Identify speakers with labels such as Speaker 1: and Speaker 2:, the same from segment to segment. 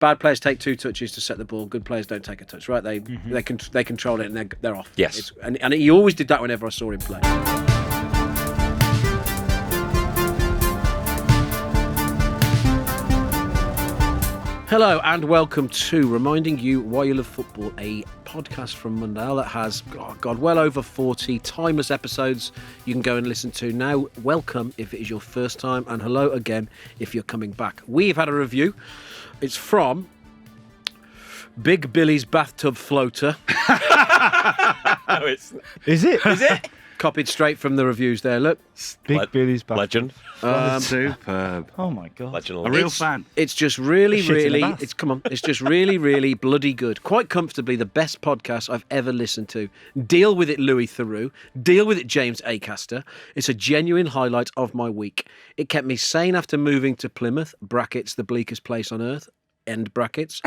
Speaker 1: Bad players take 2 touches to set the ball. Good players don't take a touch, right? They control it and they're off.
Speaker 2: Yes.
Speaker 1: And he always did that whenever I saw him play. Hello and welcome to Reminding You Why You Love Football, a podcast from Mundial that has, well over 40 timeless episodes you can go and listen to now. Welcome if it is your first time, and hello again if you're coming back. We've had a review. It's from Big Billy's Bathtub Floater.
Speaker 3: No, it's... Is it?
Speaker 1: Copied straight from the reviews there, look.
Speaker 3: Big Billy's Bathtub.
Speaker 2: Legend.
Speaker 3: Superb. Oh my God.
Speaker 2: Legend.
Speaker 3: A real fan.
Speaker 1: It's just really, it's just really, really bloody good. Quite comfortably the best podcast I've ever listened to. Deal with it, Louis Theroux. Deal with it, James Acaster. It's a genuine highlight of my week. It kept me sane after moving to Plymouth, brackets, the bleakest place on earth, end brackets,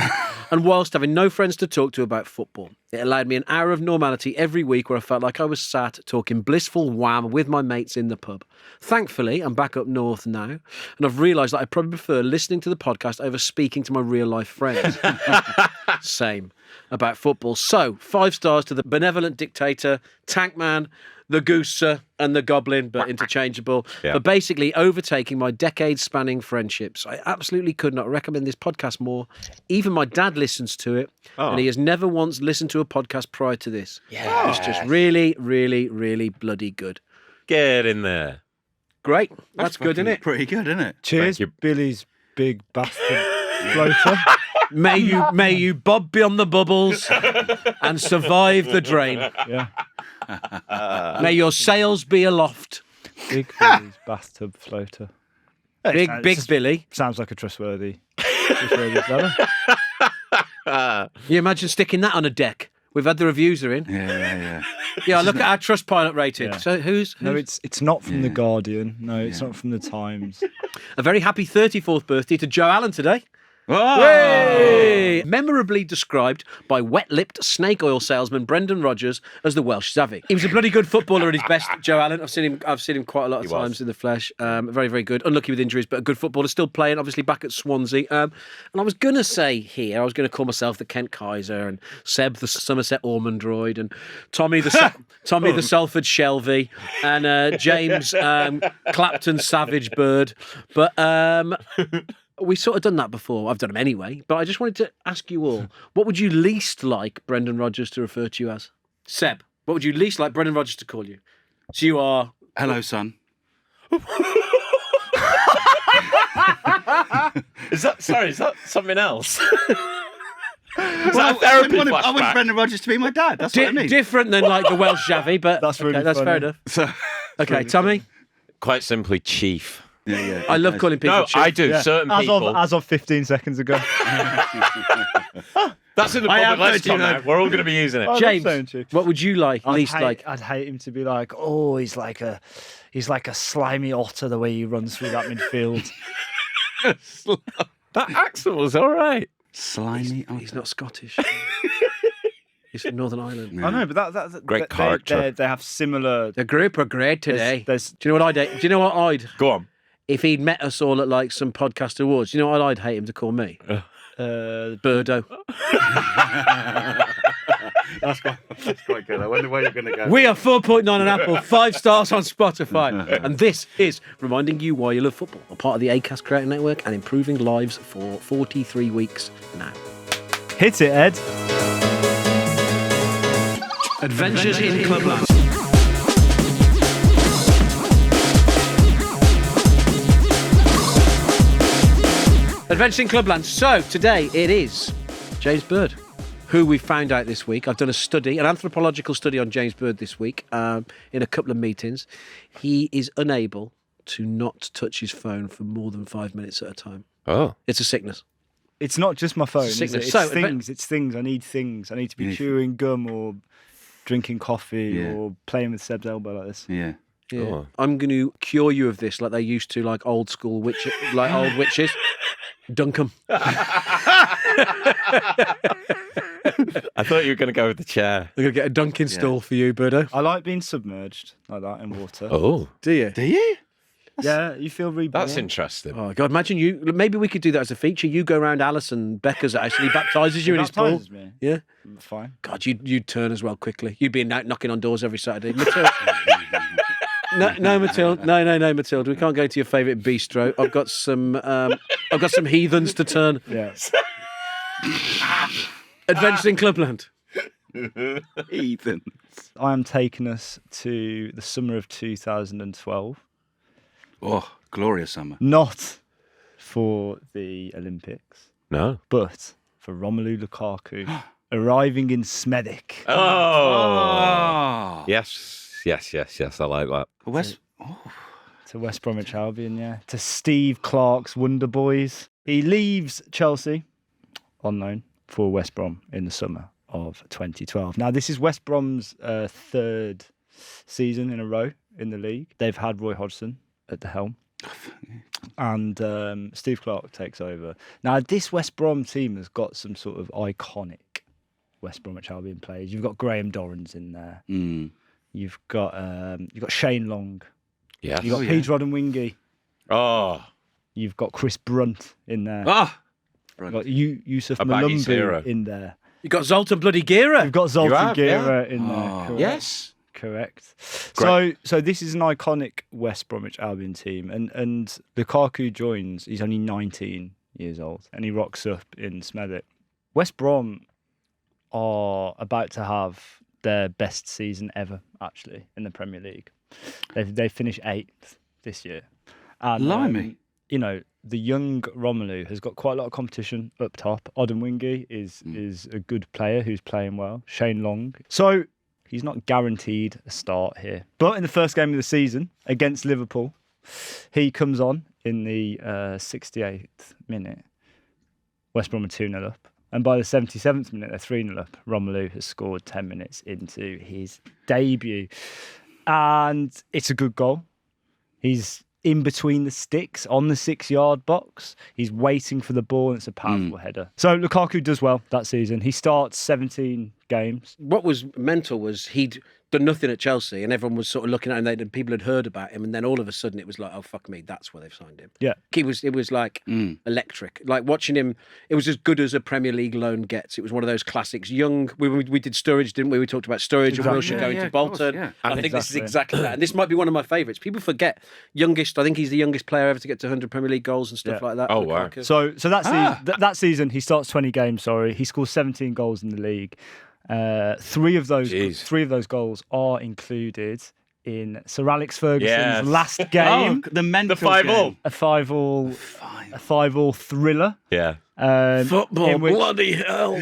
Speaker 1: and whilst having no friends to talk to about football. It allowed me an hour of normality every week where I felt like I was sat talking blissful wham with my mates in the pub. Thankfully, I'm back up north now, and I've realised that I probably prefer listening to the podcast over speaking to my real-life friends. Same. About football. So, 5 stars to the benevolent dictator, Tankman, the Gooser and the Goblin, but interchangeable, for basically overtaking my decades-spanning friendships. I absolutely could not recommend this podcast more. Even my dad listens to it, and he has never once listened to a podcast prior to this. Yeah, it's just really, really, really bloody good.
Speaker 2: Get in there.
Speaker 1: Great. That's good, isn't it?
Speaker 3: Pretty good, isn't it?
Speaker 4: Cheers, Billy's Big Bastard Floater.
Speaker 1: May you bob beyond the bubbles and survive the drain.
Speaker 4: Yeah.
Speaker 1: May your sails be aloft.
Speaker 4: Big Billy's Bathtub Floater.
Speaker 1: Big Billy.
Speaker 4: Sounds like a trustworthy fella.
Speaker 1: You imagine sticking that on a deck? We've had the reviews are in.
Speaker 3: Yeah.
Speaker 1: Yeah, look at our Trustpilot rating.
Speaker 4: Yeah.
Speaker 1: So who's?
Speaker 4: No, it's not from The Guardian. No, it's not from The Times.
Speaker 1: A very happy 34th birthday to Joe Allen today.
Speaker 3: Oh!
Speaker 1: Hey! Memorably described by wet-lipped snake oil salesman Brendan Rodgers as the Welsh Xavi. He was a bloody good footballer at his best, Joe Allen. I've seen him quite a lot of times in the flesh. Very, very good. Unlucky with injuries, but a good footballer. Still playing, obviously back at Swansea. And I was going to say here, I was going to call myself the Kent Kaiser and Seb the Somerset Ormondroid and Tommy the Salford Shelby and James Clapton Savage Bird. But... we sort of done that before. I've done them anyway. But I just wanted to ask you all, what would you least like Brendan Rodgers to refer to you as? Seb, what would you least like Brendan Rodgers to call you? So you are...
Speaker 3: Hello, son.
Speaker 2: Is that something else?
Speaker 3: I want Brendan Rodgers to be my dad. That's what I mean.
Speaker 1: Different than like the Welsh Xavi, but
Speaker 4: that's really
Speaker 1: that's
Speaker 4: funny.
Speaker 1: fair enough. Okay, really Tommy?
Speaker 2: Funny. Quite simply, Chief.
Speaker 3: Yeah.
Speaker 1: I love calling people Chief.
Speaker 2: I do.
Speaker 4: Yeah.
Speaker 2: Certain people.
Speaker 4: As of 15 seconds ago.
Speaker 2: That's in the public lexicon now. We're all going to be using it.
Speaker 1: James, what would you like?
Speaker 4: I'd hate him to be like, oh, he's like a slimy otter the way he runs through that midfield.
Speaker 2: That accent was all right.
Speaker 3: Slimy otter.
Speaker 1: He's not Scottish. He's from Northern Ireland.
Speaker 4: I know, but that's
Speaker 2: great character.
Speaker 4: They have similar.
Speaker 1: The group are great today.
Speaker 4: Do
Speaker 1: you know what I'd?
Speaker 2: Go on.
Speaker 1: If he'd met us all at like some podcast awards, do you know what I'd hate him to call me? Birdo.
Speaker 3: That's quite good. I wonder where you're going to go.
Speaker 1: We are 4.9 on Apple, 5 stars on Spotify. And this is Reminding You Why You Love Football, a part of the Acast Creator Network and improving lives for 43 weeks now.
Speaker 4: Hit it, Ed.
Speaker 1: Adventures in Clubland. Adventures in Clubland. So today it is James Bird, who we found out this week. I've done an anthropological study on James Bird this week in a couple of meetings. He is unable to not touch his phone for more than 5 minutes at a time.
Speaker 2: Oh.
Speaker 1: It's a sickness.
Speaker 4: It's not just my phone. It's
Speaker 1: things.
Speaker 4: It's things. I need things. I need to be chewing gum or drinking coffee or playing with Seb's elbow like this.
Speaker 3: Yeah.
Speaker 1: Oh. I'm going to cure you of this like they used to, like old school witches, like old witches. Dunk 'em.
Speaker 2: I thought you were going to go with the chair.
Speaker 1: I'm going to get a dunking stool for you, Birdo.
Speaker 4: I like being submerged like that in water.
Speaker 2: Oh.
Speaker 1: Do you?
Speaker 3: Do you?
Speaker 4: Yeah, you feel reborn.
Speaker 2: That's interesting.
Speaker 1: Oh God! Imagine you. Maybe we could do that as a feature. You go around Alisson Becker's actually baptises you in his pool.
Speaker 4: Me.
Speaker 1: Yeah.
Speaker 4: Fine.
Speaker 1: God, you'd turn as well quickly. You'd be out knocking on doors every Saturday. Matilda. No, Matilda. No, Matilda. We can't go to your favourite bistro. I've got some heathens to turn.
Speaker 4: Yeah.
Speaker 1: Adventures in Clubland.
Speaker 3: Heathens.
Speaker 4: I am taking us to the summer of 2012.
Speaker 3: Oh, glorious summer.
Speaker 4: Not for the Olympics,
Speaker 2: No.
Speaker 4: but for Romelu Lukaku arriving in Smethwick.
Speaker 2: Oh. Yes. I like that.
Speaker 4: To West Bromwich Albion, yeah. To Steve Clarke's Wonder Boys. He leaves Chelsea, unknown, for West Brom in the summer of 2012. Now, this is West Brom's third season in a row in the league. They've had Roy Hodgson at the helm. And Steve Clarke takes over. Now, this West Brom team has got some sort of iconic West Bromwich Albion players. You've got Graham Dorrans in there.
Speaker 3: Mm.
Speaker 4: You've got Shane Long.
Speaker 2: Yes.
Speaker 4: You've got Pete Roddenwingy.
Speaker 2: Oh.
Speaker 4: You've got Chris Brunt in there.
Speaker 3: Ah!
Speaker 4: You've got Yusuf
Speaker 2: A Baggies hero.
Speaker 4: Malumbu in there.
Speaker 1: You got Zoltan bloody Gira.
Speaker 4: You've got Zoltan
Speaker 2: have,
Speaker 4: Gira in there. Correct.
Speaker 2: Yes.
Speaker 4: Correct.
Speaker 2: Great.
Speaker 4: So this is an iconic West Bromwich Albion team, and Lukaku joins. He's only 19 years old, and he rocks up in Smethwick. West Brom are about to have their best season ever, actually, in the Premier League. They finished 8th this year. And,
Speaker 3: Blimey.
Speaker 4: The young Romelu has got quite a lot of competition up top. Odemwingie is a good player who's playing well. Shane Long. So he's not guaranteed a start here. But in the first game of the season against Liverpool, he comes on in the 68th minute. West Brom are 2-0 up. And by the 77th minute, they're 3-0 up. Romelu has scored 10 minutes into his debut. And it's a good goal. He's in between the sticks on the 6-yard box. He's waiting for the ball, and it's a powerful header. So Lukaku does well that season. He starts 17 games.
Speaker 1: What was mental was he'd done nothing at Chelsea, and everyone was sort of looking at him. And people had heard about him, and then all of a sudden it was like, oh fuck me, that's where they've signed him.
Speaker 4: Yeah,
Speaker 1: It was like electric. Like watching him, it was as good as a Premier League loan gets. It was one of those classics. Young, we did Sturridge, didn't we? We talked about Sturridge and Wilshere going to Bolton.
Speaker 3: Course,
Speaker 1: And I think this is exactly that. And this might be one of my favourites. People forget youngest. I think he's the youngest player ever to get to 100 Premier League goals and stuff like that.
Speaker 2: Oh wow!
Speaker 4: So that season he starts 20 games. He scores 17 goals in the league. Three of those goals are included in Sir Alex Ferguson's last game.
Speaker 3: Oh, the mental
Speaker 2: 5-5.
Speaker 4: A 5-5 thriller.
Speaker 2: Yeah.
Speaker 1: Football, bloody hell!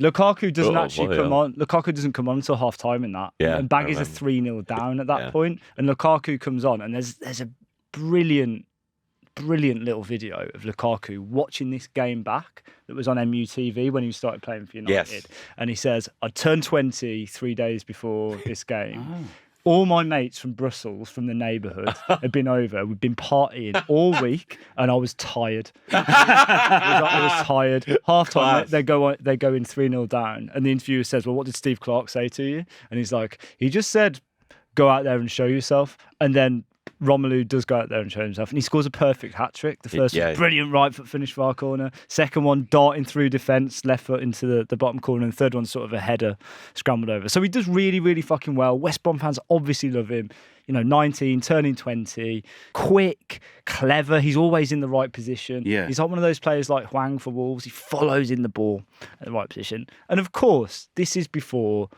Speaker 4: Lukaku doesn't
Speaker 2: actually
Speaker 4: come on. Lukaku doesn't come on until half time in that.
Speaker 2: Yeah,
Speaker 4: and Baggies are 3-0 down at that point, and Lukaku comes on, and there's a brilliant little video of Lukaku watching this game back that was on MUTV when he started playing for United.
Speaker 2: Yes.
Speaker 4: And he says, I turned 20 3 days before this game. All my mates from Brussels, from the neighbourhood, had been over. We'd been partying all week, and I was tired. I was tired. Half time, they go in 3-0 down, and the interviewer says, "Well, what did Steve Clarke say to you?" And he's like, "He just said, go out there and show yourself." And then Romelu does go out there and show himself, and he scores a perfect hat-trick. The first was brilliant right foot finish for our corner. Second one, darting through defence, left foot into the bottom corner. And the third one's sort of a header scrambled over. So he does really, really fucking well. West Brom fans obviously love him. 19, turning 20, quick, clever. He's always in the right position.
Speaker 3: Yeah.
Speaker 4: He's not one of those players like Hwang for Wolves. He follows in the ball at the right position. And of course, this is before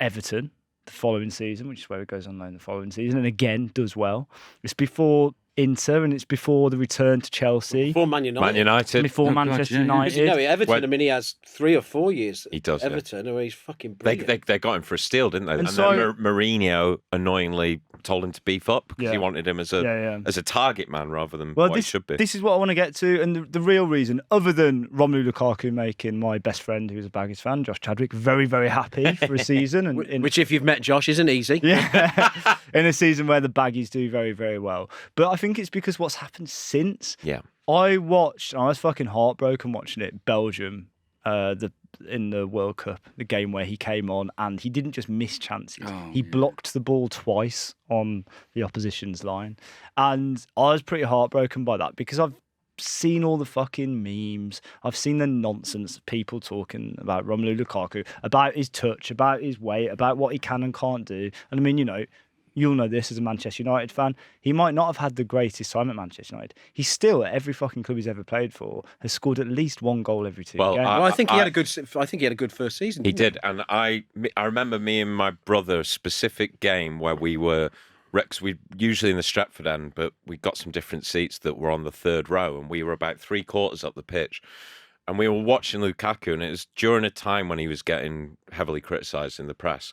Speaker 4: Everton, the following season, which is where he goes on loan the following season, and again does well. It's before Inter, and it's before the return to Chelsea.
Speaker 1: Before Man United.
Speaker 4: Before Manchester United.
Speaker 1: No, Everton, he has 3 or 4 years.
Speaker 2: He does.
Speaker 1: Everton, where he's fucking brilliant.
Speaker 2: They got him for a steal, didn't they? And
Speaker 4: so,
Speaker 2: then Mourinho annoyingly told him to beef up because he wanted him as a target man rather than what he should be.
Speaker 4: This is what I want to get to, and the real reason, other than Romelu Lukaku making my best friend, who's a Baggies fan, Josh Chadwick, very, very happy for a season.
Speaker 1: Which, if you've met Josh, isn't easy.
Speaker 4: Yeah, in a season where the Baggies do very, very well. But I think it's because what's happened since.
Speaker 2: Yeah.
Speaker 4: I was fucking heartbroken watching it, Belgium in the World Cup, the game where he came on and he didn't just miss chances. He blocked the ball twice on the opposition's line. And I was pretty heartbroken by that because I've seen all the fucking memes. I've seen the nonsense of people talking about Romelu Lukaku, about his touch, about his weight, about what he can and can't do. And I mean, you'll know this as a Manchester United fan. He might not have had the greatest time at Manchester United. He's still, at every fucking club he's ever played for, has scored at least one goal every 2 games.
Speaker 1: I think he had a good. I think he had a good first season.
Speaker 2: He did, and I remember me and my brother a specific game where we were. Rex, we usually in the Stretford end, but we got some different seats that were on the third row, and we were about 3/4 up the pitch. And we were watching Lukaku, and it was during a time when he was getting heavily criticised in the press.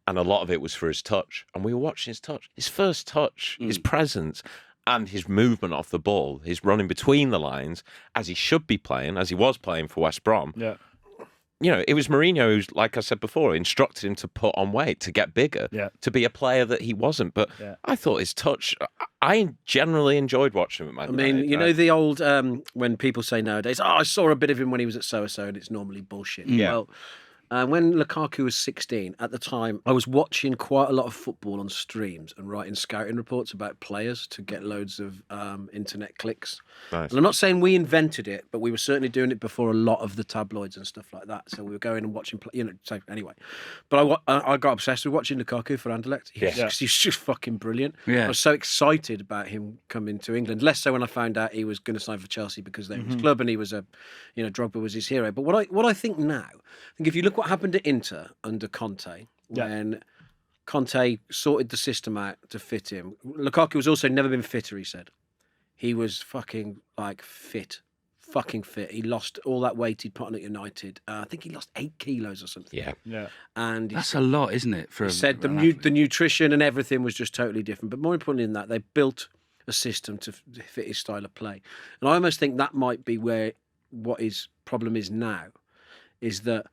Speaker 2: And a lot of it was for his touch. And we were watching his touch. His first touch, his presence, and his movement off the ball, his running between the lines, as he should be playing, as he was playing for West Brom.
Speaker 4: Yeah.
Speaker 2: It was Mourinho who's, like I said before, instructed him to put on weight, to get bigger, to be a player that he wasn't. But I thought his touch, I generally enjoyed watching him.
Speaker 1: I mean, the old, when people say nowadays, I saw a bit of him when he was at so-and-so, and it's normally bullshit.
Speaker 2: Yeah.
Speaker 1: Well, when Lukaku was 16, at the time, I was watching quite a lot of football on streams and writing scouting reports about players to get loads of internet clicks.
Speaker 2: Nice.
Speaker 1: And I'm not saying we invented it, but we were certainly doing it before a lot of the tabloids and stuff like that. So we were going and watching, so anyway. But I got obsessed with watching Lukaku for Anderlecht. He's just fucking brilliant.
Speaker 3: Yeah.
Speaker 1: I was so excited about him coming to England. Less so when I found out he was going to sign for Chelsea because they were his club and he was Drogba was his hero. But what I think now, if you look what happened at Inter under Conte, when Conte sorted the system out to fit him. Lukaku was also never been fitter, he said. He was fucking fit. He lost all that weight he'd put on at United. I think he lost 8 kilos or something.
Speaker 2: Yeah.
Speaker 1: And
Speaker 3: that's a lot, isn't it?
Speaker 1: He said the nutrition and everything was just totally different. But more importantly than that, they built a system to fit his style of play. And I almost think that might be what his problem is now. Is that,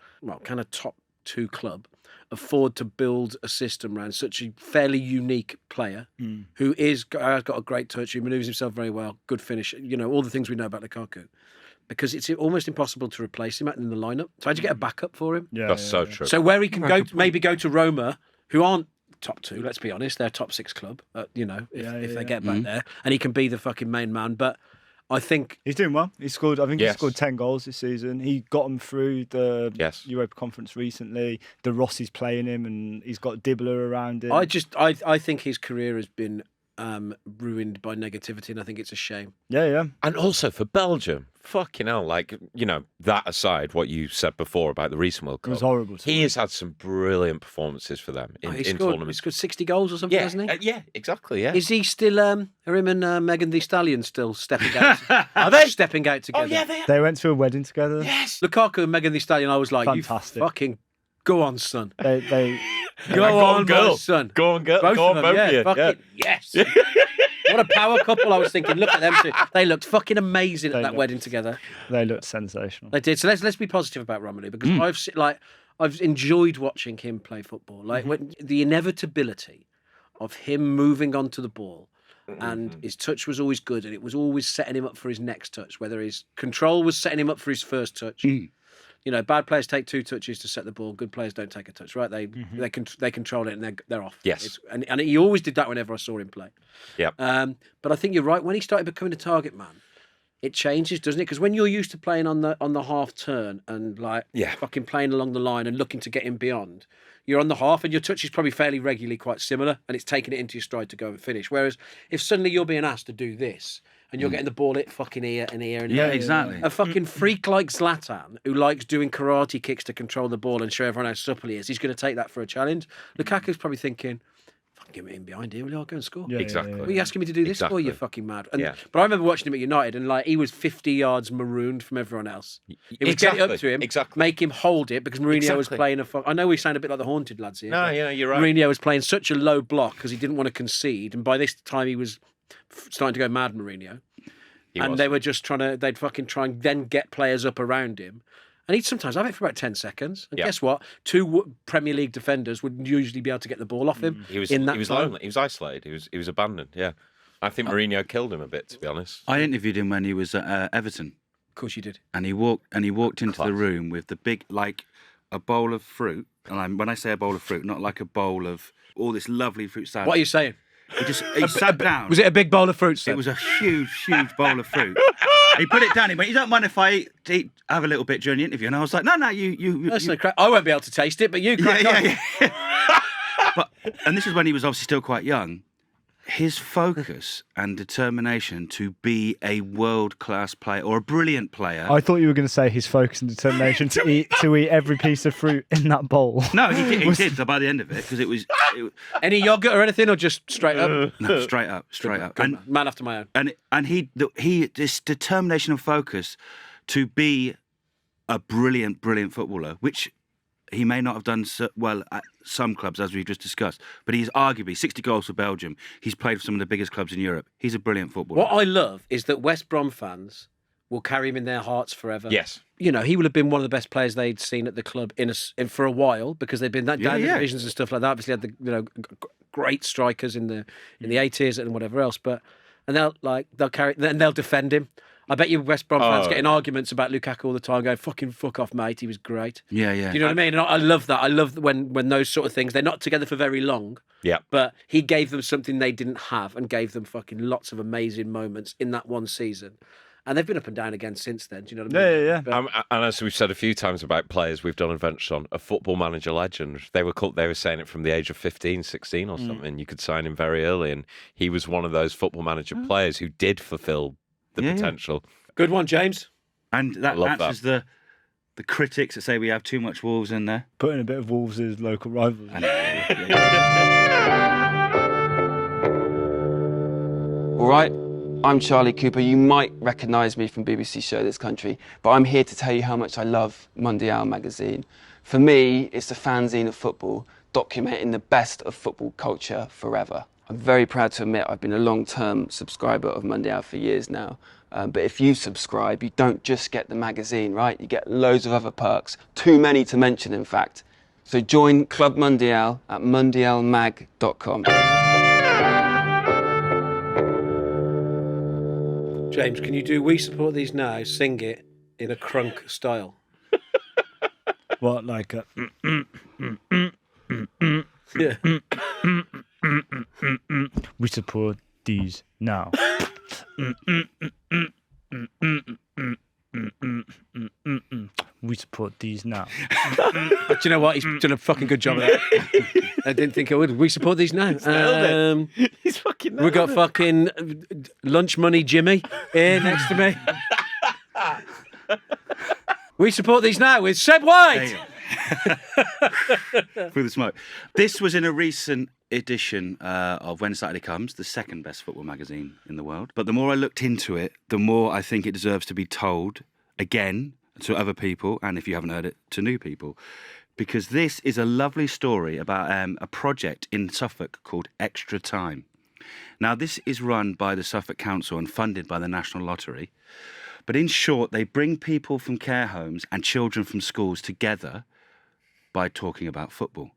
Speaker 1: can a top 2 club afford to build a system around such a fairly unique player who has got a great touch, who manoeuvres himself very well, good finish, all the things we know about Lukaku. Because it's almost impossible to replace him in the lineup. So how'd you get a backup for him?
Speaker 2: Yeah, that's so true.
Speaker 1: So where he can maybe go to Roma, who aren't top 2, let's be honest, they're top 6 club, if they get back there, and he can be the fucking main man, but I think
Speaker 4: he's doing well. He scored 10 goals this season. He got them through the Europa Conference recently. The Rossi's playing him, and he's got Dibbler around him.
Speaker 1: I think his career has been ruined by negativity, and I think it's a shame.
Speaker 4: Yeah.
Speaker 2: And also for Belgium, fucking hell, that aside, what you said before about the recent World Cup.
Speaker 4: It was horrible.
Speaker 2: He has had some brilliant performances for them in tournaments.
Speaker 1: He's scored 60 goals or something, hasn't he?
Speaker 2: Yeah, exactly, yeah.
Speaker 1: Is he still, are him and Megan Thee Stallion still stepping out? Are they stepping out together?
Speaker 2: Oh, yeah, they are.
Speaker 4: They went to a wedding together.
Speaker 1: Yes. Lukaku and Megan Thee Stallion, I was like,
Speaker 4: fantastic.
Speaker 1: You fucking go on, son.
Speaker 4: They
Speaker 1: go on, girl. Son.
Speaker 2: Go on, girl. Go on, both of you.
Speaker 1: Yes. What a power couple. I was thinking, look at them two. They looked fucking amazing at that wedding together.
Speaker 4: They looked sensational.
Speaker 1: They did. So let's be positive about Romelu, because I've enjoyed watching him play football. When the inevitability of him moving onto the ball, and his touch was always good, and it was always setting him up for his next touch, whether his control was setting him up for his first touch. Bad players take 2 touches to set the ball. Good players don't take a touch, right? They control it and they're off.
Speaker 2: Yes,
Speaker 1: and he always did that whenever I saw him play.
Speaker 2: Yeah.
Speaker 1: But I think you're right. When he started becoming a target man, it changes, doesn't it? Because when you're used to playing on the half turn and fucking playing along the line and looking to get him beyond, you're on the half and your touch is probably fairly regularly quite similar, and it's taking it into your stride to go and finish. Whereas if suddenly you're being asked to do this, and you're getting the ball hit fucking here and here and here.
Speaker 3: Yeah, exactly.
Speaker 1: A fucking freak like Zlatan, who likes doing karate kicks to control the ball and show everyone how supple he is, he's going to take that for a challenge. Lukaku's probably thinking, fucking get me in behind here, will you? I'll go and score.
Speaker 2: Yeah, exactly.
Speaker 1: What are you asking me to do this for? You're fucking mad. But I remember watching him at United, and he was 50 yards marooned from everyone else. It would get it up to him, make him hold it, because Mourinho was playing I know we sound a bit like the Haunted lads here.
Speaker 2: No, yeah, you're right.
Speaker 1: Mourinho was playing such a low block because he didn't want to concede, and by this time he was starting to go mad, Mourinho. They were just they'd fucking try and then get players up around him. And he'd sometimes have it for about 10 seconds. And guess what? 2 Premier League defenders would usually be able to get the ball off him.
Speaker 2: He was lonely. He was isolated. He was abandoned, yeah. I think Mourinho killed him a bit, to be honest.
Speaker 3: I interviewed him when he was at Everton.
Speaker 1: course you did.
Speaker 3: And he walked into the room with the big, like a bowl of fruit. And when I say a bowl of fruit, not like a bowl of all this lovely fruit salad.
Speaker 1: What are you saying?
Speaker 3: He sat down.
Speaker 1: Was it a big bowl of fruit?
Speaker 3: It was a huge bowl of fruit. He put it down. He went, "You don't mind if I have a little bit during the interview?" And I was like, "No, you."
Speaker 1: That's no crap. I won't be able to taste it, but you crack on.
Speaker 3: Yeah. And this is when he was obviously still quite young. His focus and determination to be a world-class player or a brilliant player.
Speaker 4: I thought you were going to say his focus and determination to eat every piece of fruit in that bowl.
Speaker 3: No, he did. So by the end of it, because it was
Speaker 1: Any yogurt or anything, or just straight up?
Speaker 3: No, straight up.
Speaker 1: And man after my own.
Speaker 3: And he this determination and focus to be a brilliant footballer, which he may not have done so well at some clubs, as we've just discussed, but he's arguably 60 goals for Belgium. He's played for some of the biggest clubs in Europe. He's a brilliant footballer.
Speaker 1: What I love is that West Brom fans will carry him in their hearts forever.
Speaker 2: Yes.
Speaker 1: You know, he will have been one of the best players they'd seen at the club for a while, because they've been that down in divisions and stuff like that. Obviously, had the great strikers in the 80s and whatever else. And they'll defend him. I bet you West Brom fans getting arguments about Lukaku all the time, going, "Fucking fuck off, mate. He was great."
Speaker 3: Yeah.
Speaker 1: Do you know what I mean? And I love that. I love when those sort of things, they're not together for very long.
Speaker 2: Yeah.
Speaker 1: But he gave them something they didn't have, and gave them fucking lots of amazing moments in that one season. And they've been up and down again since then. Do you know what I mean?
Speaker 4: Yeah.
Speaker 1: But,
Speaker 2: And as we've said a few times about players we've done adventures on, a football manager legend. They were saying it from the age of 15, 16 or something. You could sign him very early, and he was one of those football manager players who did fulfil the potential.
Speaker 1: good one, James.
Speaker 3: And that answers the critics that say we have too much Wolves in there.
Speaker 4: Putting a bit of Wolves as local rivals.
Speaker 5: All right, I'm Charlie Cooper. You might recognise me from BBC show This Country, but I'm here to tell you how much I love Mundial magazine. For me, it's the fanzine of football, documenting the best of football culture forever. I'm very proud to admit I've been a long-term subscriber of Mundial for years now. But if you subscribe, you don't just get the magazine, right? You get loads of other perks, too many to mention, in fact. So join Club Mundial at mundialmag.com.
Speaker 1: James, can you do "We Support These Now"? Sing it in a crunk style.
Speaker 4: What, like a...
Speaker 1: Yeah.
Speaker 4: We support these now. We support these now.
Speaker 1: Do you know what? He's done a fucking good job of that. I didn't think I would. We support these now.
Speaker 2: He's fucking
Speaker 1: We got fucking lunch money Jimmy here next to me. We support these now with Seb White.
Speaker 3: Through the smoke. This was in a recent edition of When Saturday Comes, the second best football magazine in the world. But the more I looked into it, the more I think it deserves to be told again to other people, and if you haven't heard it, to new people. Because this is a lovely story about a project in Suffolk called Extra Time. Now, this is run by the Suffolk Council and funded by the National Lottery. But in short, they bring people from care homes and children from schools together by talking about football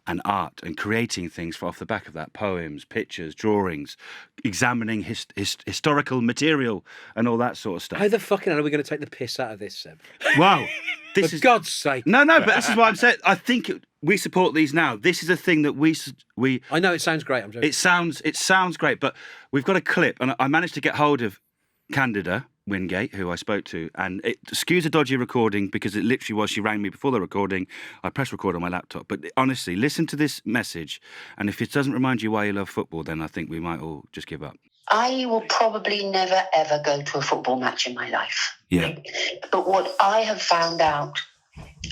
Speaker 3: and art and creating things off the back of that. Poems, pictures, drawings, examining historical material and all that sort of stuff.
Speaker 1: How the fucking hell are we going to take the piss out of this, Seb?
Speaker 3: Wow.
Speaker 1: For God's sake.
Speaker 3: No, but this is what I'm saying. I think we support these now. This is a thing that we.
Speaker 1: I know it sounds great. I'm joking.
Speaker 3: It sounds great, but we've got a clip, and I managed to get hold of Candida Wingate, who I spoke to, and it skews a dodgy recording because it literally was, she rang me before the recording. I pressed record on my laptop. But honestly, listen to this message, and if it doesn't remind you why you love football, then I think we might all just give up.
Speaker 6: I will probably never, ever go to a football match in my life.
Speaker 3: Yeah.
Speaker 6: But what I have found out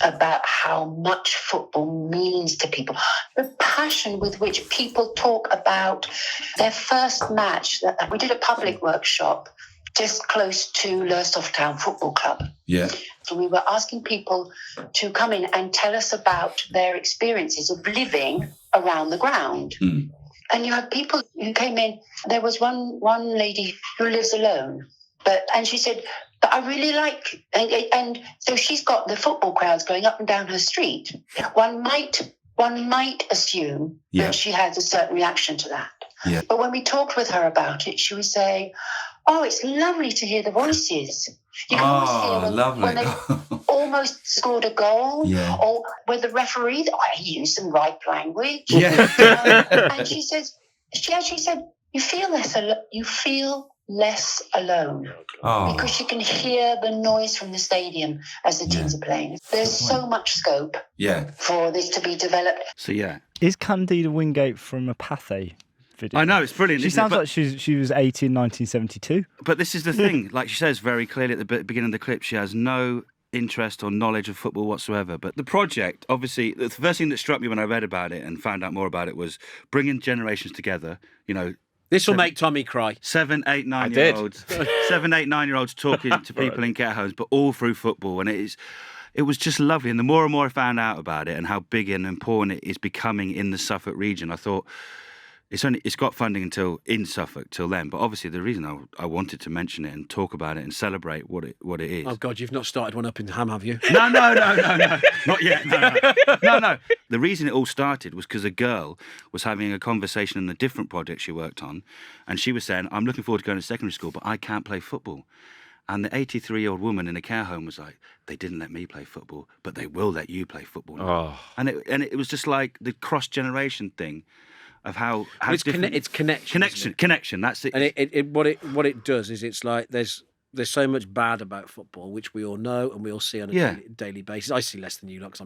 Speaker 6: about how much football means to people, the passion with which people talk about their first match. We did a public workshop just close to Lowestoft Town Football Club.
Speaker 3: Yeah.
Speaker 6: So we were asking people to come in and tell us about their experiences of living around the ground. Mm. And you had people who came in. There was one lady who lives alone, and she said, but I really like, and so she's got the football crowds going up and down her street. One might assume that she has a certain reaction to that. Yeah. But when we talked with her about it, she was saying, Oh, it's lovely to hear the voices. You can always hear when they've almost scored a goal, or where the referee, he used some ripe language. Yeah. And she actually said, you feel less alone because you can hear the noise from the stadium as the teams are playing. There's so much scope for this to be developed.
Speaker 3: So, yeah.
Speaker 4: Is Candida Wingate from a Pathé video?
Speaker 3: I know, it's brilliant.
Speaker 4: She sounds like she was 80 in 1972.
Speaker 3: But this is the thing. Like she says very clearly at the beginning of the clip, she has no interest or knowledge of football whatsoever. But the project, obviously, the first thing that struck me when I read about it and found out more about it was bringing generations together, you know.
Speaker 1: This will make Tommy cry.
Speaker 3: 7, 8, 9-year-olds. 7, 8, 9-year-olds talking to people in care homes, but all through football. And it was just lovely. And the more and more I found out about it and how big and important it is becoming in the Suffolk region, I thought it's got funding until in Suffolk till then. But obviously the reason I wanted to mention it and talk about it and celebrate what it is.
Speaker 1: Oh God, you've not started one up in Ham, have you?
Speaker 3: No, not yet. No. The reason it all started was because a girl was having a conversation in a different project she worked on, and she was saying, "I'm looking forward to going to secondary school, but I can't play football." And the 83-year-old woman in a care home was like, "They didn't let me play football, but they will let you play football now." Oh. And it was just like the cross-generation thing. Of how
Speaker 1: it's connection.
Speaker 3: That's it.
Speaker 1: And what it does is it's like there's so much bad about football, which we all know and we all see on a daily basis. I see less than you lot because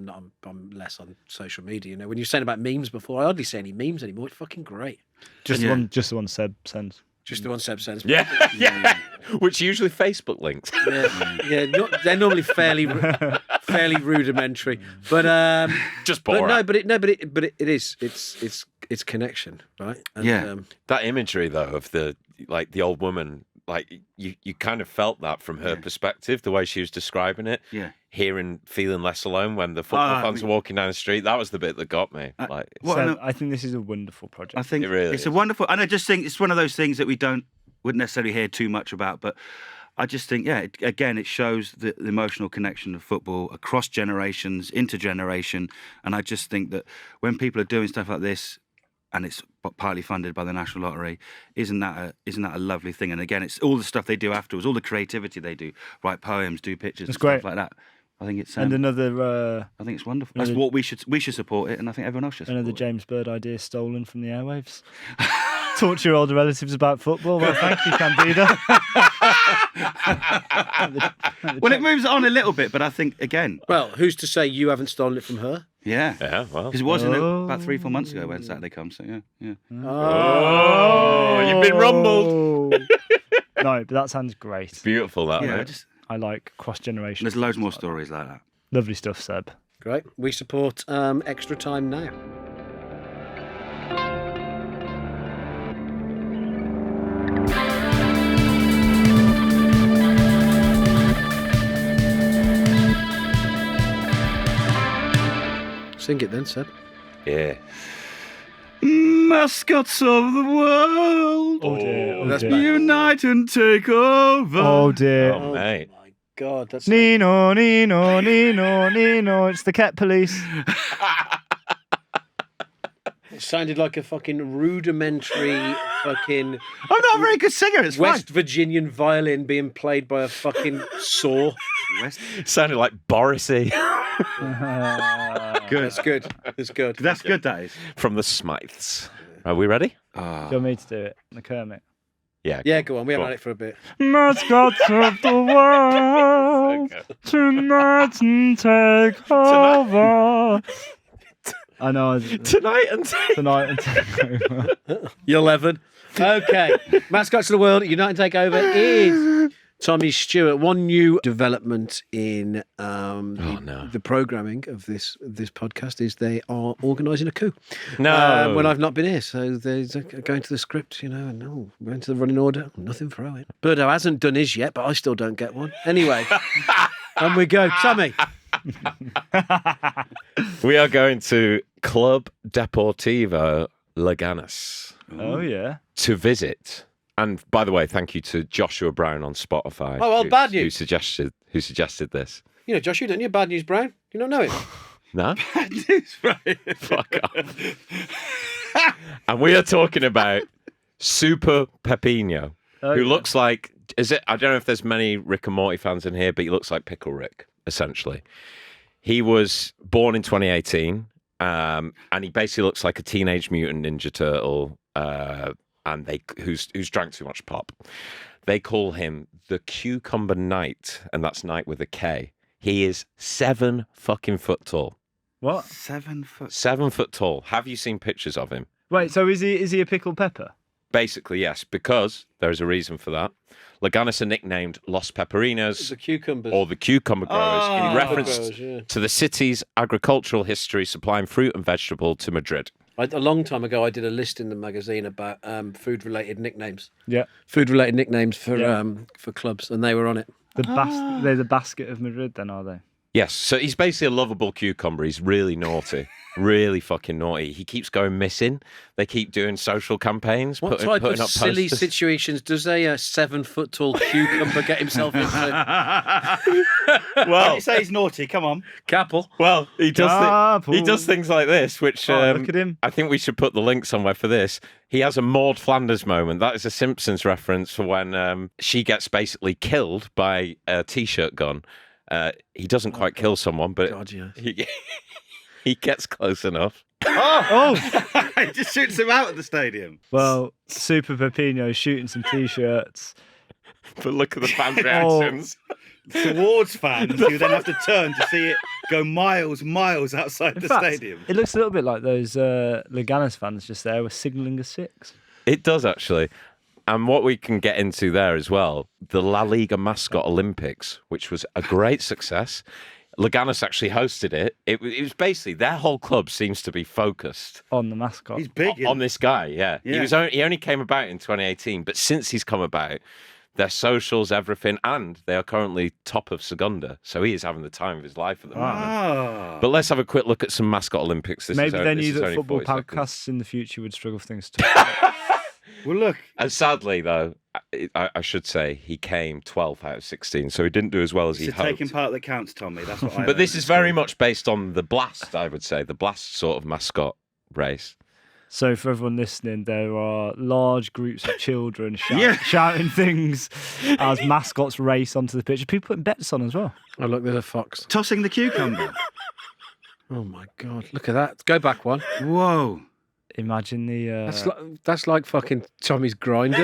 Speaker 1: I'm less on social media. You know, when you're saying about memes before, I hardly see any memes anymore. It's fucking great.
Speaker 4: Just the one Seb sends.
Speaker 1: Just the one Seb sends.
Speaker 2: Yeah. Which usually Facebook links.
Speaker 1: They're normally fairly rudimentary, but
Speaker 2: just boring.
Speaker 1: But it is. It's connection, right? And,
Speaker 2: that imagery though of the old woman, like you kind of felt that from her perspective, the way she was describing it. Yeah. Feeling less alone when the football fans were walking down the street. That was the bit that got me.
Speaker 4: I think this is a wonderful project.
Speaker 3: I think it's a wonderful, and I just think it's one of those things that wouldn't necessarily hear too much about, but I just think, it shows the emotional connection of football across generations, intergeneration, and I just think that when people are doing stuff like this, and it's partly funded by the National Lottery, isn't that a lovely thing? And again, it's all the stuff they do afterwards, all the creativity they do, write poems, do pictures, and stuff like that. I think it's
Speaker 4: and another.
Speaker 3: I think it's wonderful. That's what we should support it, and I think everyone else should. Support
Speaker 4: another James Bird idea stolen from the airwaves. Talk to your older relatives about football. Well, thank you, Candida.
Speaker 3: Well, it moves on a little bit, but I think again.
Speaker 1: Well, who's to say you haven't stolen it from her?
Speaker 3: Yeah.
Speaker 2: Well,
Speaker 3: because it was about 3-4 months ago when Saturday comes. So yeah.
Speaker 2: Oh, you've been rumbled.
Speaker 4: No, but that sounds great.
Speaker 2: It's beautiful, that.
Speaker 3: Yeah,
Speaker 4: I like cross-generation.
Speaker 3: There's loads more stories like that.
Speaker 4: Lovely stuff, Seb.
Speaker 1: Great. We support Extra Time Now. Sing it then, Seb.
Speaker 2: Yeah.
Speaker 3: Mascots of the world.
Speaker 4: Oh dear.
Speaker 3: Unite and take over.
Speaker 4: Oh dear.
Speaker 2: Oh, mate.
Speaker 1: My God, that's
Speaker 4: Nino, Nino, Nino, Nino. It's the cat police.
Speaker 1: It sounded like a fucking rudimentary fucking.
Speaker 3: I'm not a very good singer. It's
Speaker 1: West
Speaker 3: fine.
Speaker 1: Virginian violin being played by a fucking saw.
Speaker 2: Sounded like Borrissey.
Speaker 3: Good.
Speaker 1: That's good. That's good.
Speaker 3: That's good. That is
Speaker 2: From the Smythes. Are we ready?
Speaker 4: Do you want me to do it? The Kermit.
Speaker 1: Yeah, go on. We haven't had it for a bit.
Speaker 4: Mascots of the world, tonight and take over. I know.
Speaker 2: Tonight and take
Speaker 4: over.
Speaker 1: You're 11. Okay. Mascots of the world, Unite and Take Over is Tommy Stewart. One new development in the programming of this podcast is they are organising a coup.
Speaker 2: No.
Speaker 1: When I've not been here. So they're going to the script, and going to the running order. Nothing for Owen. Birdo hasn't done his yet, but I still don't get one. Anyway, and we go. Tommy.
Speaker 2: We are going to Club Deportivo Leganés.
Speaker 4: Oh, yeah.
Speaker 2: To visit. And by the way, thank you to Joshua Brown on Spotify.
Speaker 1: Oh, well, bad news.
Speaker 2: Who suggested this?
Speaker 1: Josh, you don't know Bad News Brown? You don't know him?
Speaker 2: No?
Speaker 3: Bad news, right?
Speaker 2: Fuck off. And we are talking about Super Pepino. who looks like, I don't know if there's many Rick and Morty fans in here, but he looks like Pickle Rick, essentially. He was born in 2018, and he basically looks like a teenage mutant Ninja Turtle, who's drank too much pop. They call him the Cucumber Knight, and that's Knight with a K. He is 7 fucking foot tall.
Speaker 4: What?
Speaker 3: 7 foot.
Speaker 2: 7 foot tall. Have you seen pictures of him?
Speaker 4: Wait, so is he a pickled pepper?
Speaker 2: Basically, yes, because there is a reason for that. Leganés are nicknamed Los Peperinos,
Speaker 1: The cucumbers.
Speaker 2: or the cucumber growers, in reference
Speaker 1: growers, yeah.
Speaker 2: to the city's agricultural history supplying fruit and vegetable to Madrid.
Speaker 1: A long time ago, I did a list in the magazine about food-related nicknames.
Speaker 4: Yeah.
Speaker 1: Food-related nicknames for clubs, and they were on it.
Speaker 4: They're the basket of Madrid, then, are they?
Speaker 2: Yes, so he's basically a lovable cucumber. He's really naughty, really fucking naughty. He keeps going missing. They keep doing social campaigns,
Speaker 1: What
Speaker 2: putting
Speaker 1: type of
Speaker 2: up
Speaker 1: silly
Speaker 2: posters.
Speaker 1: situations does a 7-foot-tall cucumber get himself into?
Speaker 3: Well, you say he's naughty. Come on.
Speaker 1: Capel.
Speaker 2: Well, he does
Speaker 4: Carpool.
Speaker 2: things like this, which
Speaker 4: Look at him.
Speaker 2: I think we should put the link somewhere for this. He has a Maud Flanders moment. That is a Simpsons reference for when she gets basically killed by a T-shirt gun. He doesn't quite kill someone, but
Speaker 1: God, yeah.
Speaker 2: he gets close enough.
Speaker 4: Oh!
Speaker 3: He just shoots him out of the stadium.
Speaker 4: Well, Super Pepino shooting some T-shirts.
Speaker 2: But look at the fan reactions.
Speaker 3: Towards fans who then have to turn to see it go miles outside
Speaker 4: In
Speaker 3: the
Speaker 4: fact,
Speaker 3: stadium.
Speaker 4: it looks a little bit like those Leganés fans just there were signalling a 6.
Speaker 2: It does, actually. And what we can get into there as well, the La Liga Mascot Olympics, which was a great success. Leganés actually hosted it. It was basically, their whole club seems to be focused
Speaker 4: On the mascot.
Speaker 3: He's big.
Speaker 2: on this guy, yeah.
Speaker 3: Yeah.
Speaker 2: He only came about in 2018, but since he's come about, their socials, everything, and they are currently top of Segunda. So he is having the time of his life at the moment.
Speaker 3: Ah.
Speaker 2: But let's have a quick look at some Mascot Olympics.
Speaker 4: Maybe they
Speaker 2: this
Speaker 4: knew
Speaker 2: is
Speaker 4: that
Speaker 2: only
Speaker 4: football
Speaker 2: 40 seconds.
Speaker 4: podcasts in the future would struggle for things to talk about.
Speaker 3: Well, look.
Speaker 2: And sadly, though, I should say he came 12th out of 16, so he didn't do as well as he
Speaker 3: It's
Speaker 2: hoped.
Speaker 3: the taking part that counts, Tommy. That's what I
Speaker 2: But this
Speaker 3: learned
Speaker 2: is
Speaker 3: at
Speaker 2: very
Speaker 3: school.
Speaker 2: much based on the Blast, I would say, the Blast sort of mascot race.
Speaker 4: So for everyone listening, there are large groups of children
Speaker 3: Yeah.
Speaker 4: shouting things as mascots race onto the pitch. People putting bets on as well.
Speaker 1: Oh, look, there's a fox.
Speaker 3: Tossing the cucumber.
Speaker 1: Oh, my God. Look at that. Go back one.
Speaker 3: Whoa.
Speaker 4: Imagine the...
Speaker 1: That's like fucking Tommy's grinder.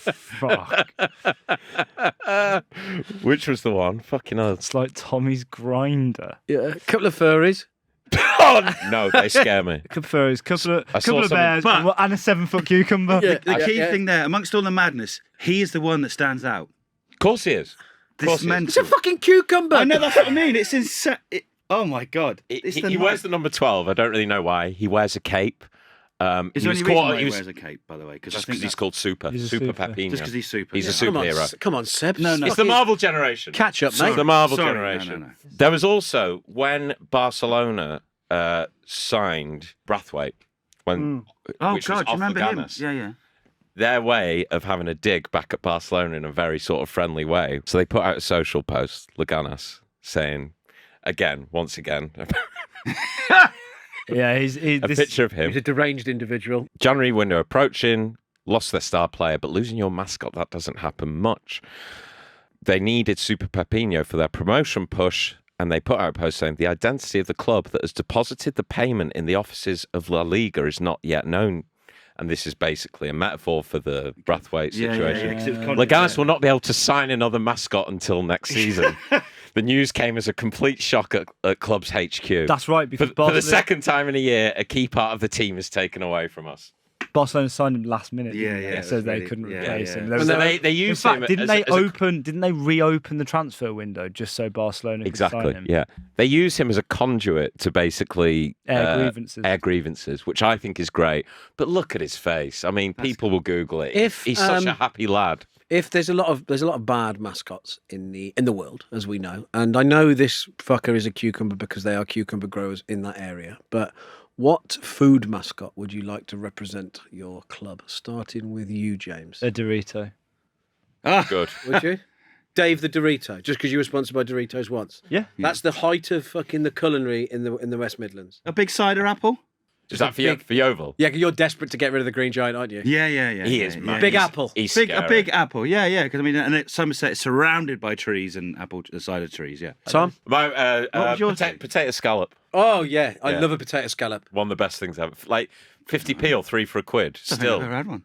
Speaker 4: fuck.
Speaker 2: Which was the one? Fucking hell.
Speaker 4: It's like Tommy's grinder.
Speaker 1: Yeah, a couple of furries.
Speaker 2: No, they scare me.
Speaker 4: Couple of furries, couple
Speaker 2: I saw
Speaker 4: of
Speaker 2: something-
Speaker 4: bears,
Speaker 3: But-
Speaker 4: and a 7-foot cucumber.
Speaker 1: Yeah.
Speaker 3: The key
Speaker 1: Yeah.
Speaker 3: thing there, amongst all the madness, he is the one that stands out.
Speaker 2: Of course he is.
Speaker 3: This
Speaker 2: course he is.
Speaker 3: mental.
Speaker 1: It's a fucking cucumber.
Speaker 3: I know, that's what I mean. It's insane. Oh, my God. It's
Speaker 2: He wears the number 12. I don't really know why. He wears a cape.
Speaker 3: Is there any reason why he wears a cape, by the way?
Speaker 2: Just because he's called Super.
Speaker 4: He's a
Speaker 2: Super
Speaker 4: super.
Speaker 2: Pepino.
Speaker 3: Just because he's super.
Speaker 2: He's
Speaker 3: yeah.
Speaker 2: a superhero.
Speaker 1: Come on, Seb.
Speaker 3: No, no.
Speaker 2: It's the Marvel generation.
Speaker 1: Catch up,
Speaker 2: It's
Speaker 1: mate.
Speaker 2: the Marvel
Speaker 3: Sorry,
Speaker 2: generation.
Speaker 3: no.
Speaker 2: There was also, when Barcelona signed Brathwaite,
Speaker 3: Oh,
Speaker 2: which
Speaker 3: God,
Speaker 2: was
Speaker 3: do you
Speaker 2: off
Speaker 3: remember him?
Speaker 2: Leganés,
Speaker 3: Yeah.
Speaker 2: their way of having a dig back at Barcelona in a very sort of friendly way. So they put out a social post, Leganés, saying, once again,
Speaker 4: Yeah,
Speaker 2: a picture of him.
Speaker 1: He's a deranged individual.
Speaker 2: January window approaching, lost their star player, but losing your mascot, that doesn't happen much. They needed Super Pepino for their promotion push, and they put out a post saying the identity of the club that has deposited the payment in the offices of La Liga is not yet known. And this is basically a metaphor for the Brathwaite situation.
Speaker 3: 'cause it was
Speaker 2: Leganés will not be able to sign another mascot until next season. The news came as a complete shock at club's HQ.
Speaker 4: That's right, because
Speaker 2: For the second time in a year, a key part of the team is taken away from us.
Speaker 4: Barcelona signed him last minute.
Speaker 3: Yeah,
Speaker 4: didn't they?
Speaker 3: yeah, it
Speaker 4: so
Speaker 3: was
Speaker 4: they
Speaker 3: really-
Speaker 4: couldn't
Speaker 3: yeah,
Speaker 4: replace
Speaker 3: yeah.
Speaker 4: him.
Speaker 2: And
Speaker 4: There was
Speaker 2: they
Speaker 4: in
Speaker 2: used
Speaker 4: fact,
Speaker 2: him
Speaker 4: didn't
Speaker 2: as
Speaker 4: they reopen the transfer window just so Barcelona could sign
Speaker 2: Exactly,
Speaker 4: him?
Speaker 2: yeah. They use him as a conduit to basically
Speaker 4: Air grievances.
Speaker 2: air grievances, which I think is great. But look at his face. I mean, people will Google it.
Speaker 1: If,
Speaker 2: He's such a happy lad.
Speaker 1: If there's a lot of bad mascots in the world, as we know, and I know this fucker is a cucumber because they are cucumber growers in that area, but what food mascot would you like to represent your club? Starting with you, James.
Speaker 4: A Dorito.
Speaker 2: Good.
Speaker 1: Would you? Dave the Dorito, just because you were sponsored by Doritos once.
Speaker 4: Yeah.
Speaker 1: That's the height of fucking the culinary in the West Midlands.
Speaker 3: A big cider apple?
Speaker 2: Is that for Yeovil?
Speaker 1: Yeah, you're desperate to get rid of the green giant, aren't you?
Speaker 3: Yeah.
Speaker 2: He is, man.
Speaker 1: Big apple.
Speaker 2: He's
Speaker 3: A big apple, yeah. Because I mean, and Somerset is surrounded by trees and cider trees, yeah.
Speaker 1: Tom?
Speaker 2: My
Speaker 3: What was yours?
Speaker 2: potato scallop.
Speaker 1: Oh, yeah. I
Speaker 2: Yeah.
Speaker 1: love a potato scallop.
Speaker 2: One of the best things ever. Like 50p or 3 for £1.
Speaker 3: I think
Speaker 2: Still.
Speaker 3: I've never had one.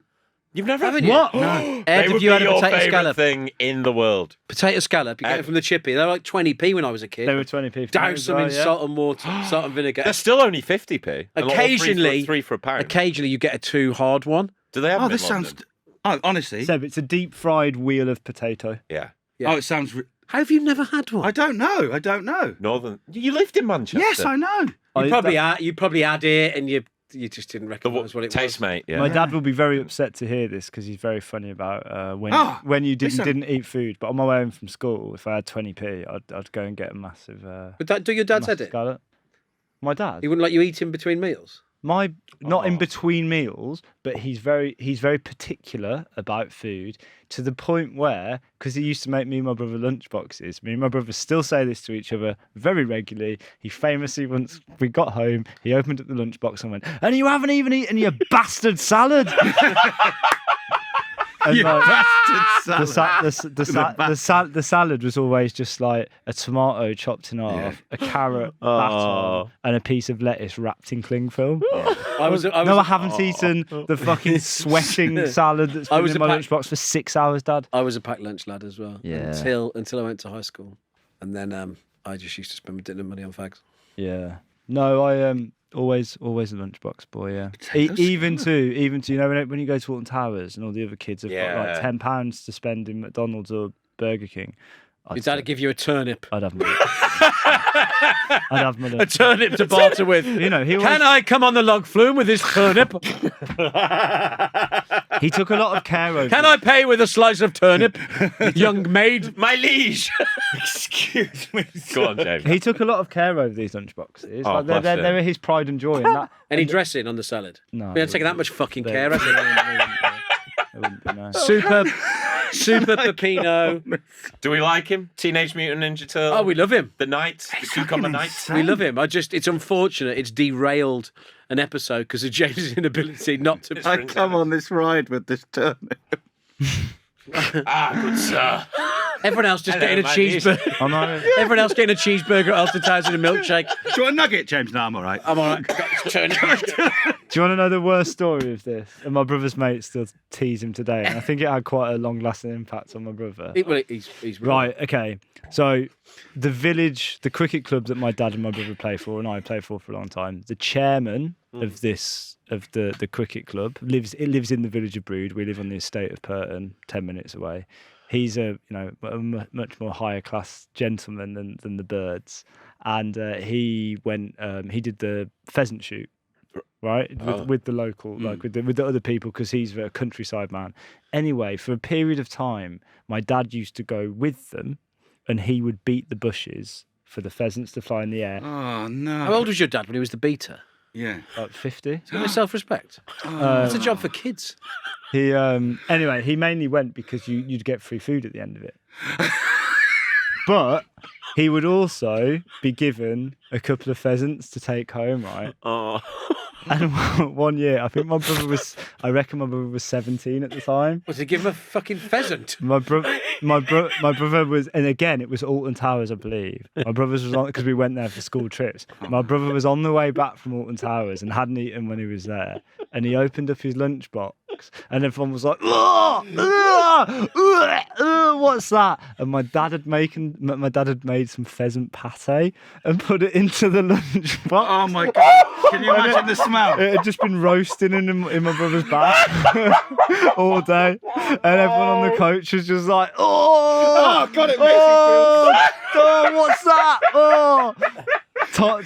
Speaker 2: You've never
Speaker 1: Haven't
Speaker 2: had
Speaker 1: you?
Speaker 2: What?
Speaker 3: No.
Speaker 1: Ed,
Speaker 2: They
Speaker 1: have
Speaker 2: would
Speaker 1: you
Speaker 2: be
Speaker 1: had a
Speaker 2: your
Speaker 1: potato
Speaker 2: favourite
Speaker 1: scallop?
Speaker 2: thing in the world.
Speaker 1: Potato scallop, you get it from the chippy. They're like 20p when I was a kid.
Speaker 4: They were 20p.
Speaker 1: Douse them in salt and water, salt and vinegar.
Speaker 2: They're still only 50p. And all
Speaker 1: Occasionally,
Speaker 2: three for £1.
Speaker 1: Occasionally, you get a too hard one.
Speaker 2: Do they have them in
Speaker 3: this
Speaker 2: London?
Speaker 3: sounds. Oh, honestly.
Speaker 4: Seb, it's a deep fried wheel of potato.
Speaker 2: Yeah.
Speaker 1: Yeah.
Speaker 3: Oh, it sounds.
Speaker 1: How have you never had one?
Speaker 3: I don't know.
Speaker 2: Northern. You lived in Manchester.
Speaker 3: Yes, I know.
Speaker 1: You probably had it, and you just didn't recognise what it
Speaker 2: Taste,
Speaker 1: was.
Speaker 2: mate. Yeah.
Speaker 4: My dad will be very upset to hear this because he's very funny about when you didn't eat food. But on my way home from school, if I had 20p, I'd go and get a massive.
Speaker 1: Do your dad said it?
Speaker 4: Scallop. My dad.
Speaker 1: He wouldn't let you eat in between meals.
Speaker 4: Not in between meals, but he's very particular about food to the point where, because he used to make me and my brother lunch boxes, me and my brother still say this to each other very regularly. He famously, once we got home, he opened up the lunchbox and went, "And you haven't even eaten your bastard salad." And
Speaker 3: You
Speaker 4: like,
Speaker 3: bastard salad.
Speaker 4: the salad was always just like a tomato chopped in half, a carrot batter, and a piece of lettuce wrapped in cling film. I haven't eaten the fucking sweating salad that's been in my lunchbox for 6 hours, Dad.
Speaker 1: I was a packed lunch lad as well.
Speaker 4: Yeah.
Speaker 1: Until I went to high school, and then I just used to spend my dinner money on fags.
Speaker 4: Yeah. No, I always a lunchbox boy. Yeah. Even to you know when you go to Alton Towers and all the other kids have got like £10 to spend in McDonald's or Burger King.
Speaker 1: His dad would give you a turnip.
Speaker 4: I'd have my
Speaker 1: a turnip to barter with.
Speaker 4: You know,
Speaker 1: Can I come on the log flume with this turnip?
Speaker 4: He took a lot of care over.
Speaker 1: Can I pay with a slice of turnip, young maid?
Speaker 2: My liege.
Speaker 3: Excuse me.
Speaker 2: Go on, James.
Speaker 4: He took a lot of care over these lunchboxes.
Speaker 2: Oh,
Speaker 4: Like, they were his pride and joy. And that,
Speaker 1: Any dressing on the salad?
Speaker 4: No.
Speaker 1: We haven't taken that much fucking care.
Speaker 4: They
Speaker 1: Has
Speaker 4: wouldn't be, no.
Speaker 1: Super Pepino.
Speaker 2: Do we like him? Teenage Mutant Ninja Turtle.
Speaker 1: Oh, we love him.
Speaker 2: The Knight. The Cucumber Knight.
Speaker 1: We love him. It's unfortunate. It's derailed an episode because of James' inability not to.
Speaker 3: I come on this ride with this turnip.
Speaker 2: Good sir.
Speaker 1: Everyone else just getting a
Speaker 2: man,
Speaker 1: cheeseburger.
Speaker 4: I know.
Speaker 1: Everyone else getting a cheeseburger at Alton Towers and a milkshake.
Speaker 3: Do you want a nugget, James? No, I'm all right.
Speaker 1: I'm all right.
Speaker 4: Do you want to know the worst story of this? And my brother's mates still tease him today. And I think it had quite a long-lasting impact on my brother.
Speaker 1: He's
Speaker 4: Right, okay. So the village, the cricket club that my dad and my brother play for and I play for a long time, the chairman of the cricket club lives in the village of Brood. We live on the estate of Purton, 10 minutes away. He's a much more higher class gentleman than the Birds, and he did the pheasant shoot, right, with the local with the other people because he's a countryside man. Anyway, for a period of time, my dad used to go with them, and he would beat the bushes for the pheasants to fly in the air.
Speaker 3: Oh, no.
Speaker 1: How old was your dad when he was the beater?
Speaker 3: Yeah.
Speaker 4: Like 50.
Speaker 1: With self-respect. It's a job for kids.
Speaker 4: He anyway, he mainly went because you'd get free food at the end of it. But he would also be given a couple of pheasants to take home, right?
Speaker 2: Oh.
Speaker 4: And one year, I reckon my brother was 17 at the time.
Speaker 1: Was he give him a fucking pheasant?
Speaker 4: My brother was, and again, it was Alton Towers, I believe. My brother's was on because we went there for school trips. My brother was on the way back from Alton Towers and hadn't eaten when he was there, and he opened up his lunchbox, and everyone was like, "What's that?" And my dad had made some pheasant pate and put it into the lunchbox.
Speaker 3: Oh, my God. Can you imagine the smell?
Speaker 4: It had just been roasting in my brother's back all day, and everyone on the coach was just like, "Oh,
Speaker 3: God, it makes me
Speaker 4: oh, what's that? Oh."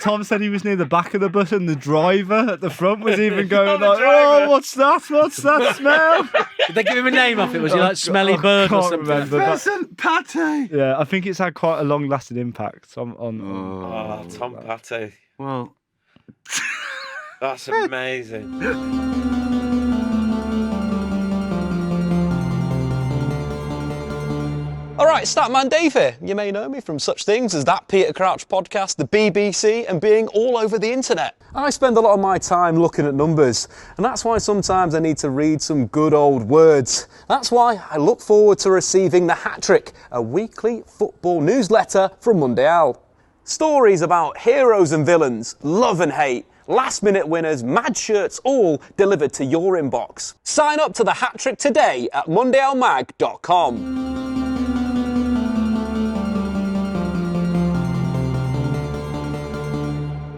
Speaker 4: Tom said he was near the back of the bus, and the driver at the front was even going like, "Oh, what's that? What's that smell?"
Speaker 1: Did they give him a name off it? Was he like Smelly Bird or something?
Speaker 4: Remember,
Speaker 3: Pheasant pate.
Speaker 4: yeah, I think it's had quite a long-lasting impact on
Speaker 2: Tom Pathé.
Speaker 3: Well,
Speaker 2: That's amazing.
Speaker 7: All right, Right, Statman Dave here. You may know me from such things as that Peter Crouch podcast, the BBC, and being all over the internet. I spend a lot of my time looking at numbers, and that's why sometimes I need to read some good old words. That's why I look forward to receiving the Hat Trick, a weekly football newsletter from Mundial. Stories about heroes and villains, love and hate, last-minute winners, mad shirts, all delivered to your inbox. Sign up to the Hat Trick today at mundialmag.com.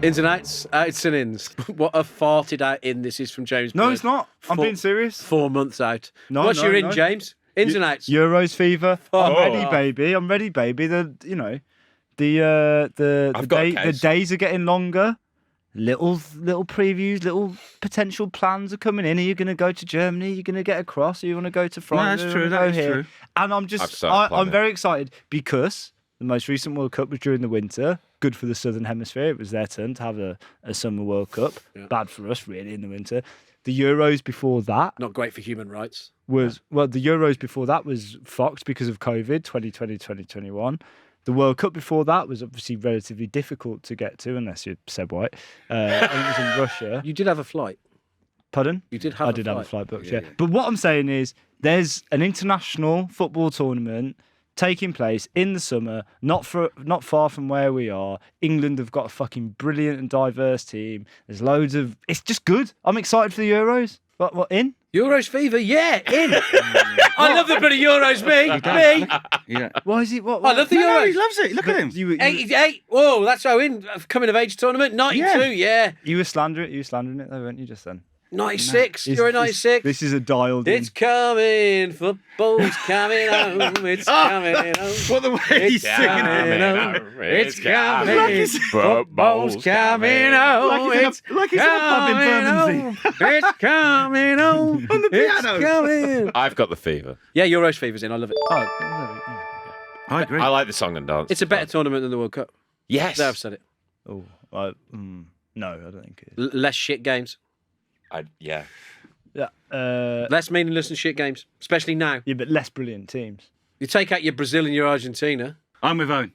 Speaker 1: Ins and outs, outs and ins. What a farted out in this is from James Bird.
Speaker 4: No, it's not. I'm being serious.
Speaker 1: 4 months out.
Speaker 4: No,
Speaker 1: What's
Speaker 4: no,
Speaker 1: your in,
Speaker 4: no.
Speaker 1: James? Ins and outs.
Speaker 4: Euros fever.
Speaker 1: Oh.
Speaker 4: I'm ready, baby. I'm ready, baby. The days are getting longer. Little previews, little potential plans are coming in. Are you going to go to Germany? Are you going to get across? Are you want to go to France?
Speaker 3: No, that's true. That is true.
Speaker 4: And I'm very excited because the most recent World Cup was during the winter. Good for the Southern Hemisphere. It was their turn to have a summer World Cup. Yeah. Bad for us, really, in the winter. The Euros before that...
Speaker 1: Not great for human rights.
Speaker 4: The Euros before that was fucked because of COVID, 2020, 2021. The World Cup before that was obviously relatively difficult to get to, unless you're Seb White. It was in Russia.
Speaker 1: You did have a flight.
Speaker 4: Pardon?
Speaker 1: You did have
Speaker 4: I
Speaker 1: a
Speaker 4: did
Speaker 1: flight.
Speaker 4: have a flight booked, yeah. But what I'm saying is there's an international football tournament taking place in the summer, not far from where we are. England have got a fucking brilliant and diverse team. There's loads of... It's just good. I'm excited for the Euros. What in?
Speaker 1: Euros fever, yeah, in. I love the bloody Euros, me.
Speaker 3: Yeah.
Speaker 4: Why is he... What?
Speaker 1: I love the Euros.
Speaker 3: No, he loves it. Look at him.
Speaker 1: 88. Whoa, that's how in. Coming of age tournament. 92, yeah.
Speaker 4: You were slandering it though, weren't you, just then?
Speaker 1: 96. You're a 96.
Speaker 4: This is a dialed in.
Speaker 1: It's coming. Football's coming home. It's coming home.
Speaker 3: What the way he's singing it.
Speaker 1: It's coming. Football's coming home. It's
Speaker 3: like he's in a pub in Bermondsey.
Speaker 1: It's coming home.
Speaker 3: On the piano.
Speaker 1: It's coming.
Speaker 2: I've got the fever.
Speaker 1: Yeah, Euros fever's in. I love it.
Speaker 3: I agree.
Speaker 2: I like the song and dance.
Speaker 1: It's a better tournament than the World Cup.
Speaker 2: Yes.
Speaker 1: There, I've said it.
Speaker 4: No, I don't think it is.
Speaker 1: Less shit games.
Speaker 2: Yeah.
Speaker 4: Yeah.
Speaker 1: Less meaningless and shit games, especially now.
Speaker 4: Yeah, but less brilliant teams.
Speaker 1: You take out your Brazil and your Argentina.
Speaker 3: I'm with Owen.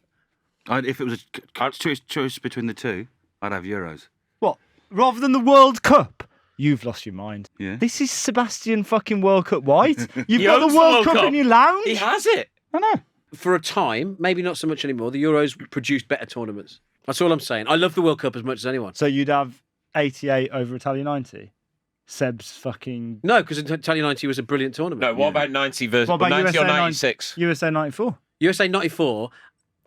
Speaker 3: If it was a choice between the two, I'd have Euros.
Speaker 4: What? Rather than the World Cup? You've lost your mind.
Speaker 3: Yeah.
Speaker 4: This is Sebastian fucking World Cup White. You've got the World Cup in your lounge.
Speaker 2: He has it.
Speaker 3: I know.
Speaker 1: For a time, maybe not so much anymore, the Euros produced better tournaments. That's all I'm saying. I love the World Cup as much as anyone.
Speaker 4: So you'd have 88 over Italia 90? Seb's fucking...
Speaker 1: No, because Italia 90 was a brilliant tournament.
Speaker 2: No, what about 90 versus
Speaker 4: What about
Speaker 2: 90 or
Speaker 4: USA
Speaker 2: 96?
Speaker 4: USA 94?
Speaker 1: USA 94,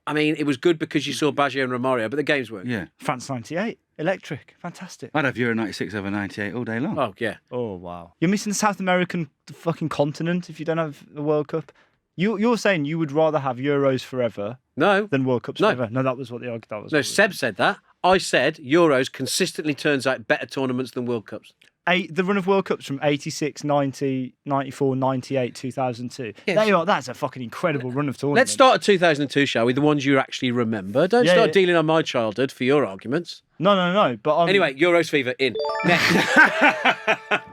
Speaker 1: I mean, it was good because you saw Baggio and Romario, but the games weren't.
Speaker 3: Yeah.
Speaker 4: France 98. Electric. Fantastic.
Speaker 3: I'd have Euro 96 over 98 all day long.
Speaker 1: Oh, yeah.
Speaker 4: Oh, wow. You're missing the South American fucking continent if you don't have the World Cup. You're saying you would rather have Euros forever
Speaker 1: No.
Speaker 4: than World Cups
Speaker 1: No.
Speaker 4: forever? No, that was what the argument was.
Speaker 1: No, Seb said that. I said Euros consistently turns out better tournaments than World Cups.
Speaker 4: The run of World Cups from 86, 90, 94, 98, 2002.
Speaker 1: Yes.
Speaker 4: That's a fucking incredible run of tournaments.
Speaker 1: Let's start at 2002, shall we? The ones you actually remember. Don't start
Speaker 4: yeah.
Speaker 1: dealing on my childhood for your arguments.
Speaker 4: No. But
Speaker 1: Anyway, Euros fever in. Next.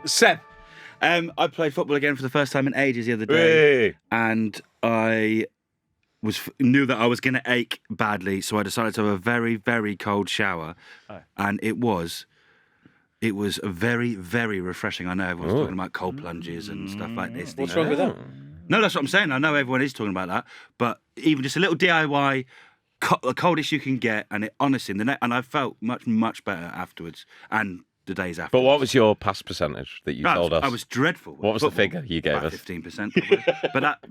Speaker 1: Seb.
Speaker 3: I played football again for the first time in ages the other day. And I knew that I was going to ache badly, so I decided to have a very, very cold shower. And it was very, very refreshing. I know everyone's talking about cold plunges and stuff like this.
Speaker 1: What's wrong with that?
Speaker 3: No, that's what I'm saying. I know everyone is talking about that, but even just a little DIY, the coldest you can get, and it honestly, and I felt much, much better afterwards, and the days after.
Speaker 2: But what was your pass percentage that you told us?
Speaker 3: I was dreadful.
Speaker 2: What was the figure you gave us?
Speaker 3: 15%. Probably.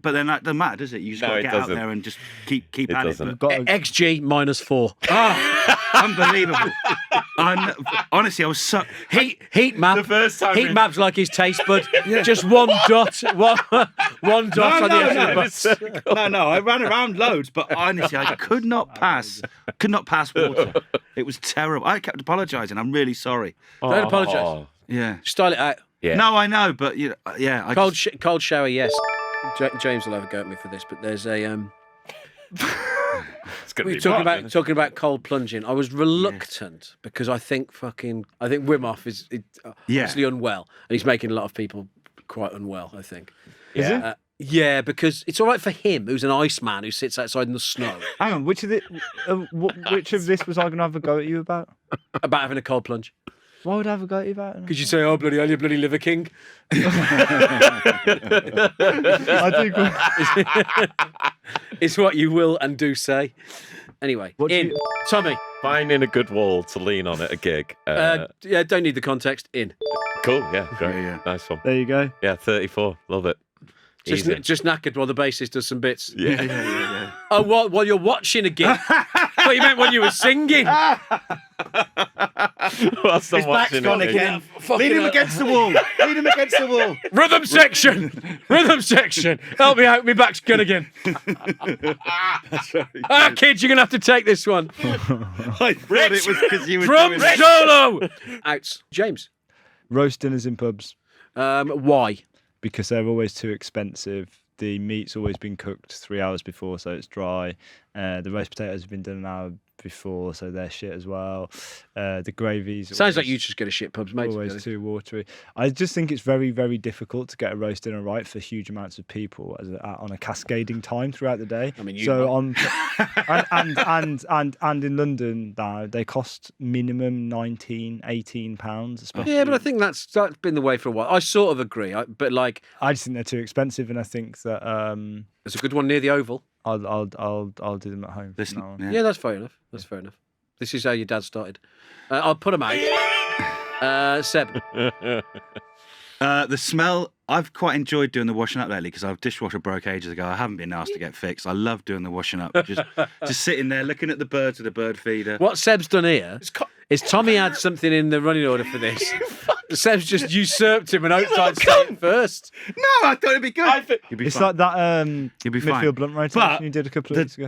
Speaker 3: but then that doesn't matter, does it? You just got to get out there and just keep at it.
Speaker 1: XG -4.
Speaker 3: Unbelievable. Honestly, I was so...
Speaker 1: Heat map.
Speaker 2: The first time
Speaker 1: heat map's like his taste bud. Just one dot. One dot on the edge of the bus.
Speaker 3: No, I ran around loads, but honestly, I could not pass water. It was terrible. I kept apologising. I'm really sorry.
Speaker 1: Don't apologise.
Speaker 3: Yeah.
Speaker 1: Style it out.
Speaker 2: Yeah.
Speaker 3: No, I know, but yeah.
Speaker 1: Cold shower, yes. James will have a go at me for this, but there's a... We were talking about cold plunging. I was reluctant because I think Wim Hof is obviously unwell, and he's making a lot of people quite unwell. I think.
Speaker 4: Is it?
Speaker 1: Yeah, because it's all right for him, who's an Iceman who sits outside in the snow,
Speaker 4: Hang on, which of this was I going to have a go at you about?
Speaker 1: about having a cold plunge.
Speaker 4: Why would I have a go at you about it?
Speaker 1: Could you say, "Oh bloody hell, you bloody liver king"?
Speaker 4: I think.
Speaker 1: It's what you will and do say. Anyway, Tommy.
Speaker 2: Finding a good wall to lean on at a gig.
Speaker 1: Yeah, don't need the context. In.
Speaker 2: Cool, yeah, great.
Speaker 3: Yeah.
Speaker 2: Nice one.
Speaker 4: There you go.
Speaker 2: Yeah, 34. Love it. Easy.
Speaker 1: Just knackered while the bassist does some bits.
Speaker 2: Yeah.
Speaker 1: Oh, while you're watching a gig. What you meant when you were singing?
Speaker 2: Whilst I'm
Speaker 3: His back's
Speaker 2: watching
Speaker 3: gone
Speaker 2: it.
Speaker 3: again. Lean him against the wall. Lean him against the wall.
Speaker 1: Rhythm section. Help me out. My back's gone again. Kids, you're going to have to take this one.
Speaker 3: I thought it was because you were
Speaker 1: Drum
Speaker 3: doing it.
Speaker 1: solo. Outs. James.
Speaker 4: Roast dinners in pubs
Speaker 1: Why?
Speaker 4: because they're always too expensive. The meat's always been cooked 3 hours before, so it's dry. The roast potatoes have been done an hour before, so they're shit as well. The gravy's
Speaker 1: Sounds like you just go to shit pubs, mate.
Speaker 4: always too watery. I just think it's very, very difficult to get a roast dinner right for huge amounts of people on a cascading time throughout the day.
Speaker 1: I mean,
Speaker 4: and in London now they cost minimum £18 especially.
Speaker 1: Yeah, but I think that's been the way for a while. I sort of agree, but like,
Speaker 4: I just think they're too expensive, and I think that
Speaker 1: there's a good one near the Oval.
Speaker 4: I'll do them at home.
Speaker 3: Listen,
Speaker 4: from now on.
Speaker 3: yeah.
Speaker 1: Yeah, that's fair enough. That's fair enough. This is how your dad started. I'll put them out. Seb.
Speaker 3: The smell, I've quite enjoyed doing the washing up lately because our dishwasher broke ages ago. I haven't been asked to get fixed. I love doing the washing up. Just sitting there looking at the birds with the bird feeder.
Speaker 1: What Seb's done here is Tommy had something in the running order for this. Seb's just usurped him and hoped I'd say it first.
Speaker 3: No, I thought it'd be good. You'd be
Speaker 4: It's
Speaker 3: fine.
Speaker 4: like that
Speaker 3: You'll be fine.
Speaker 4: midfield blunt rotation
Speaker 3: But
Speaker 4: you did a couple of weeks ago.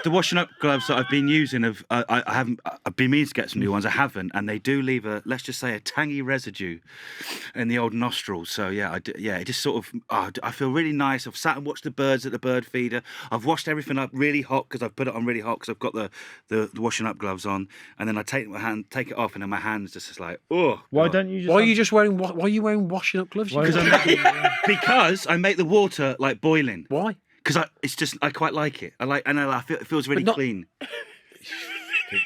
Speaker 3: the washing up gloves that I've been using I've been meaning to get some new ones. I haven't, and they do leave let's just say a tangy residue in the old nostrils. So yeah, it just sort of I feel really nice. I've sat and watched the birds at the bird feeder. I've washed everything up really hot because I've put it on really hot because I've got the washing up gloves on, and then I take it off, and then my hands just like
Speaker 4: Why don't you just?
Speaker 1: Why are you just wearing? Why are you wearing washing up gloves?
Speaker 3: because I make the water like boiling.
Speaker 1: Why?
Speaker 3: Because it's just I quite like it. I feel it feels really
Speaker 1: But not-
Speaker 3: clean.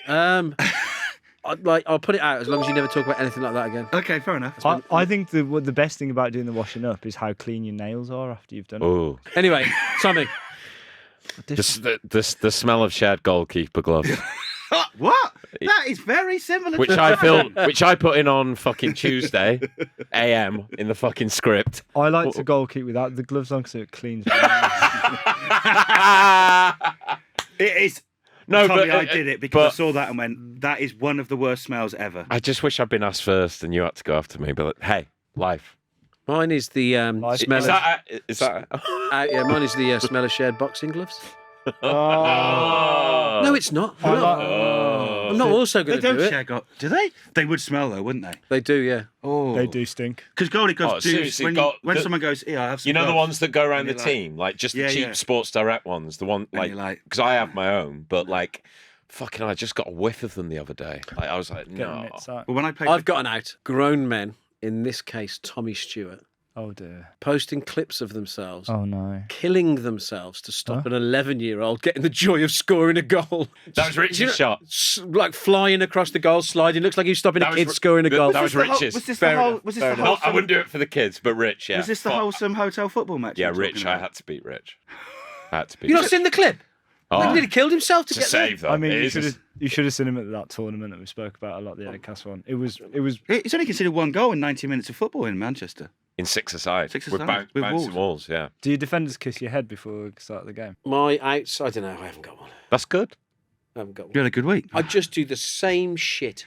Speaker 1: I'll put it out as long as you never talk about anything like that again.
Speaker 3: Okay, fair enough.
Speaker 4: I think the best thing about doing the washing up is how clean your nails are after you've done it.
Speaker 2: Oh,
Speaker 1: Anyway, Tommy.
Speaker 2: the smell of shared goalkeeper gloves,
Speaker 3: What? That is very similar.
Speaker 2: which I put in on fucking Tuesday AM in the fucking script.
Speaker 4: I like to goal keep without the gloves on because it cleans.
Speaker 3: It is.
Speaker 2: No,
Speaker 3: Tommy,
Speaker 2: but
Speaker 3: I did it because I saw that and went, that is one of the worst smells ever.
Speaker 2: I just wish I'd been asked first and you had to go after me. But hey, life.
Speaker 1: Mine is the smell
Speaker 2: Is
Speaker 1: of.
Speaker 2: that?
Speaker 1: Yeah, mine is the smell of shared boxing gloves.
Speaker 2: Oh.
Speaker 1: No, it's not. I'm not also
Speaker 3: They
Speaker 1: going to
Speaker 3: don't
Speaker 1: do it.
Speaker 3: share do they? They would smell though, wouldn't they?
Speaker 1: They do, yeah.
Speaker 3: Oh,
Speaker 4: They do stink.
Speaker 3: Because goalie gloves do.
Speaker 2: seriously,
Speaker 3: When someone goes, "Yeah, I have some."
Speaker 2: You know the
Speaker 3: gloves,"
Speaker 2: ones that go around the
Speaker 3: and you're like-
Speaker 2: team, like just the
Speaker 3: Yeah,
Speaker 2: cheap
Speaker 3: yeah.
Speaker 2: Sports Direct ones. The one
Speaker 3: you're
Speaker 2: like
Speaker 3: like-
Speaker 2: because I have my own, but like fucking, I just got a whiff of them the other day. Like, I was like,
Speaker 4: Get
Speaker 2: no.
Speaker 4: mitts out.
Speaker 3: Well, when I played,
Speaker 1: I've gotten out grown men, in this case Tommy Stewart,
Speaker 4: Oh dear.
Speaker 1: posting clips of themselves
Speaker 4: Oh no.
Speaker 1: killing themselves to stop an 11-year-old getting the joy of scoring a goal.
Speaker 2: That was Rich's shot.
Speaker 1: Like flying across the goal, sliding. Looks like he was stopping
Speaker 2: That
Speaker 1: a
Speaker 2: was
Speaker 1: kid scoring a goal.
Speaker 2: That was Rich's.
Speaker 3: Was this
Speaker 2: Fair
Speaker 3: the whole?
Speaker 2: enough,
Speaker 3: Was this
Speaker 2: fair
Speaker 3: the
Speaker 2: enough.
Speaker 3: whole?
Speaker 2: I wouldn't do it for the kids, but Rich, yeah.
Speaker 3: Was this the wholesome hotel football match?
Speaker 2: Yeah,
Speaker 3: you were
Speaker 2: Rich.
Speaker 3: talking
Speaker 2: I
Speaker 3: about?
Speaker 2: had to beat Rich. I had to beat
Speaker 1: You not
Speaker 2: Rich.
Speaker 1: seen the clip?
Speaker 2: Oh,
Speaker 1: He nearly killed himself to
Speaker 2: to
Speaker 1: get there.
Speaker 2: save though.
Speaker 4: I mean,
Speaker 2: It
Speaker 4: you
Speaker 2: is
Speaker 4: should have seen him at that tournament that we spoke about a lot, the Edcast one. It was.
Speaker 3: He's only considered one goal in 90 minutes of football in Manchester.
Speaker 2: in 6-a-side.
Speaker 3: 6-a-side,
Speaker 2: With
Speaker 3: with
Speaker 2: bouncing walls, yeah.
Speaker 4: Do your defenders kiss your head before we start the game?
Speaker 1: My outs, I don't know. I haven't got one.
Speaker 2: That's good.
Speaker 1: I haven't got
Speaker 3: You
Speaker 1: one.
Speaker 3: had a good week.
Speaker 1: I just do the same shit.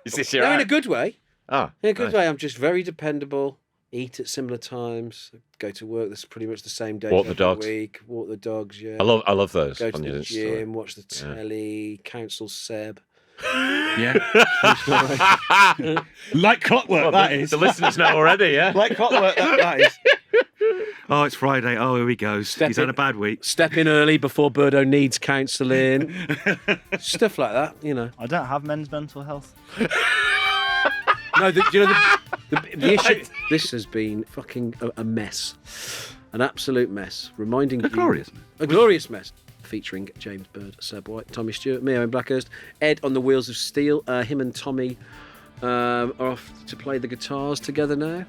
Speaker 2: Is this your
Speaker 1: No, in a
Speaker 2: out?
Speaker 1: good way.
Speaker 2: Ah,
Speaker 1: In a good
Speaker 2: nice.
Speaker 1: way. I'm just very dependable. Eat at similar times. Go to work. That's pretty much the same day.
Speaker 2: Walk the
Speaker 1: every
Speaker 2: dogs.
Speaker 1: Week. Walk the dogs. Yeah.
Speaker 2: I love those.
Speaker 1: Go to
Speaker 2: on your
Speaker 1: the
Speaker 2: Insta story.
Speaker 1: gym. Watch the telly. Counsel Seb.
Speaker 3: Yeah. Like clockwork, that is.
Speaker 2: The listeners know already, yeah.
Speaker 3: Like clockwork, that is. Oh, it's Friday. Oh, here he goes. He's had a bad week.
Speaker 1: Step in early before Birdo needs counselling. Stuff like that, you know.
Speaker 4: I don't have men's mental health.
Speaker 1: No, the issue. This has been fucking a mess. An absolute mess. Reminding you... A glorious mess. Featuring James Bird, Seb White, Tommy Stewart, me, Owen Blackhurst, Ed on the wheels of steel. Him and Tommy are off to play the guitars together now.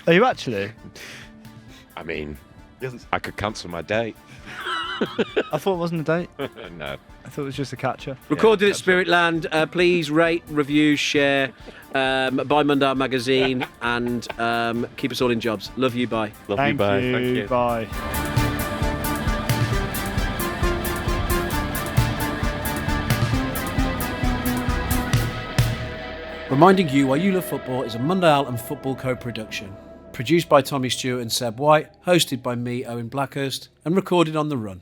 Speaker 4: Are you actually?
Speaker 2: I mean, I could cancel my date.
Speaker 4: I thought it wasn't a date.
Speaker 2: No.
Speaker 4: I thought it was just a catcher.
Speaker 1: Recorded at Spiritland. Please rate, review, share, buy Mundial magazine, and keep us all in jobs. Love you, bye.
Speaker 2: Love you, bye.
Speaker 4: Thank you. Bye.
Speaker 1: Reminding You Why You Love Football is a Mundial and Football co-production. Produced by Tommy Stewart and Seb White, hosted by me, Owen Blackhurst, and recorded on the run.